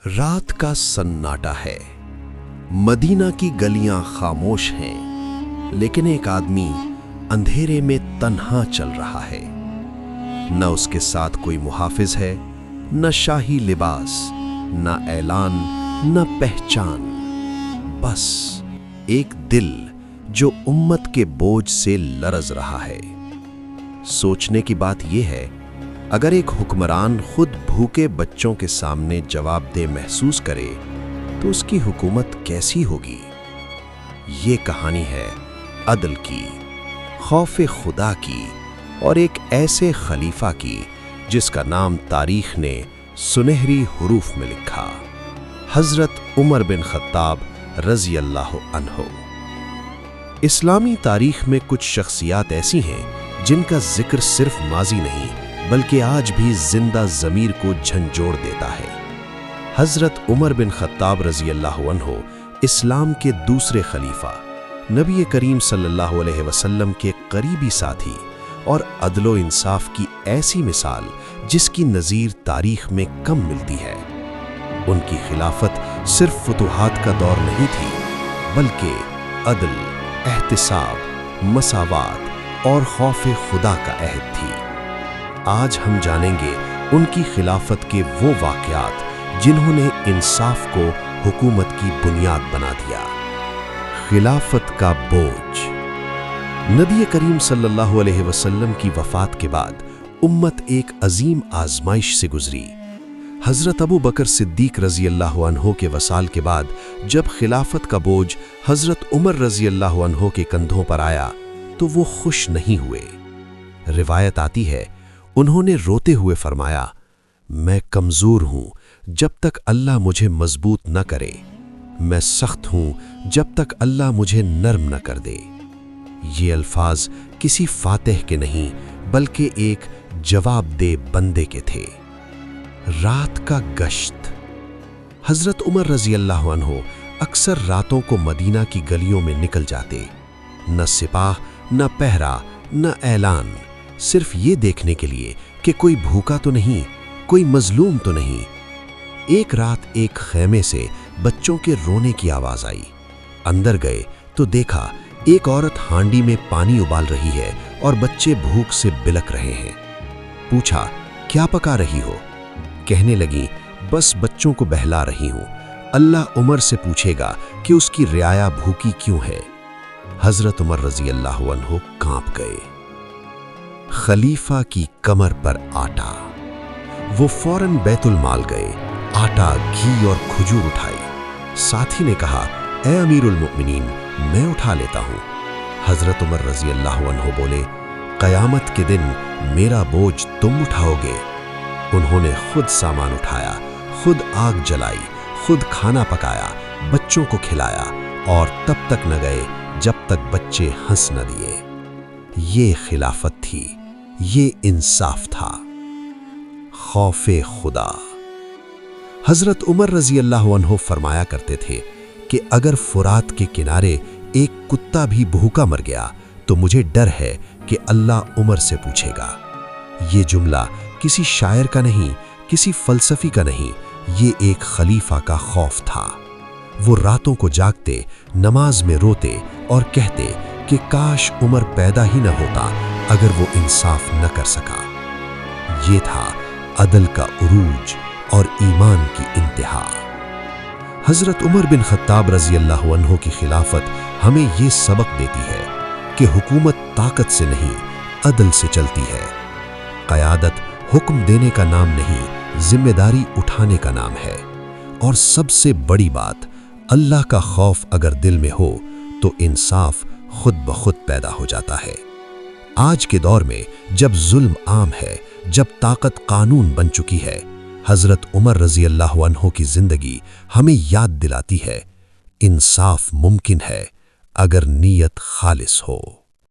رات کا سناٹا ہے، مدینہ کی گلیاں خاموش ہیں، لیکن ایک آدمی اندھیرے میں تنہا چل رہا ہے۔ نہ اس کے ساتھ کوئی محافظ ہے، نہ شاہی لباس، نہ اعلان، نہ پہچان، بس ایک دل جو امت کے بوجھ سے لرز رہا ہے۔ سوچنے کی بات یہ ہے، اگر ایک حکمران خود بھوکے بچوں کے سامنے جواب دہ محسوس کرے تو اس کی حکومت کیسی ہوگی؟ یہ کہانی ہے عدل کی، خوف خدا کی، اور ایک ایسے خلیفہ کی جس کا نام تاریخ نے سنہری حروف میں لکھا، حضرت عمر بن خطاب رضی اللہ عنہ۔ اسلامی تاریخ میں کچھ شخصیات ایسی ہیں جن کا ذکر صرف ماضی نہیں بلکہ آج بھی زندہ ضمیر کو جھنجھوڑ دیتا ہے۔ حضرت عمر بن خطاب رضی اللہ عنہ اسلام کے دوسرے خلیفہ، نبی کریم صلی اللہ علیہ وسلم کے قریبی ساتھی اور عدل و انصاف کی ایسی مثال جس کی نظیر تاریخ میں کم ملتی ہے۔ ان کی خلافت صرف فتوحات کا دور نہیں تھی بلکہ عدل، احتساب، مساوات اور خوف خدا کا عہد تھی۔ آج ہم جانیں گے ان کی خلافت کے وہ واقعات جنہوں نے انصاف کو حکومت کی بنیاد بنا دیا۔ خلافت کا بوجھ۔ نبی کریم صلی اللہ علیہ وسلم کی وفات کے بعد امت ایک عظیم آزمائش سے گزری۔ حضرت ابو بکر صدیق رضی اللہ عنہ کے وصال کے بعد جب خلافت کا بوجھ حضرت عمر رضی اللہ عنہ کے کندھوں پر آیا تو وہ خوش نہیں ہوئے۔ روایت آتی ہے، انہوں نے روتے ہوئے فرمایا، میں کمزور ہوں جب تک اللہ مجھے مضبوط نہ کرے، میں سخت ہوں جب تک اللہ مجھے نرم نہ کر دے۔ یہ الفاظ کسی فاتح کے نہیں بلکہ ایک جواب دہ بندے کے تھے۔ رات کا گشت۔ حضرت عمر رضی اللہ عنہ اکثر راتوں کو مدینہ کی گلیوں میں نکل جاتے، نہ سپاہ، نہ پہرا، نہ اعلان، صرف یہ دیکھنے کے لیے کہ کوئی بھوکا تو نہیں، کوئی مظلوم تو نہیں۔ ایک رات ایک خیمے سے بچوں کے رونے کی آواز آئی۔ اندر گئے تو دیکھا ایک عورت ہانڈی میں پانی ابال رہی ہے اور بچے بھوک سے بلک رہے ہیں۔ پوچھا، کیا پکا رہی ہو؟ کہنے لگی، بس بچوں کو بہلا رہی ہوں، اللہ عمر سے پوچھے گا کہ اس کی رعایا بھوکی کیوں ہے۔ حضرت عمر رضی اللہ عنہ کانپ گئے۔ خلیفہ کی کمر پر آٹا۔ وہ فوراً بیت المال گئے، آٹا، گھی اور کھجور اٹھائی۔ ساتھی نے کہا، اے امیر المؤمنین، میں اٹھا لیتا ہوں۔ حضرت عمر رضی اللہ عنہ بولے، قیامت کے دن میرا بوجھ تم اٹھاؤ گے۔ انہوں نے خود سامان اٹھایا، خود آگ جلائی، خود کھانا پکایا، بچوں کو کھلایا اور تب تک نہ گئے جب تک بچے ہنس نہ دیے۔ یہ خلافت تھی، یہ انصاف تھا۔ خوف خدا۔ حضرت عمر رضی اللہ عنہ فرمایا کرتے تھے کہ اگر فرات کے کنارے ایک کتا بھی بھوکا مر گیا تو مجھے ڈر ہے کہ اللہ عمر سے پوچھے گا۔ یہ جملہ کسی شاعر کا نہیں، کسی فلسفی کا نہیں، یہ ایک خلیفہ کا خوف تھا۔ وہ راتوں کو جاگتے، نماز میں روتے اور کہتے کہ کاش عمر پیدا ہی نہ ہوتا اگر وہ انصاف نہ کر سکا۔ یہ تھا عدل کا عروج اور ایمان کی انتہا۔ حضرت عمر بن خطاب رضی اللہ عنہ کی خلافت ہمیں یہ سبق دیتی ہے کہ حکومت طاقت سے نہیں، عدل سے چلتی ہے۔ قیادت حکم دینے کا نام نہیں، ذمہ داری اٹھانے کا نام ہے۔ اور سب سے بڑی بات، اللہ کا خوف اگر دل میں ہو تو انصاف خود بخود پیدا ہو جاتا ہے۔ آج کے دور میں جب ظلم عام ہے، جب طاقت قانون بن چکی ہے، حضرت عمر رضی اللہ عنہ کی زندگی ہمیں یاد دلاتی ہے، انصاف ممکن ہے اگر نیت خالص ہو۔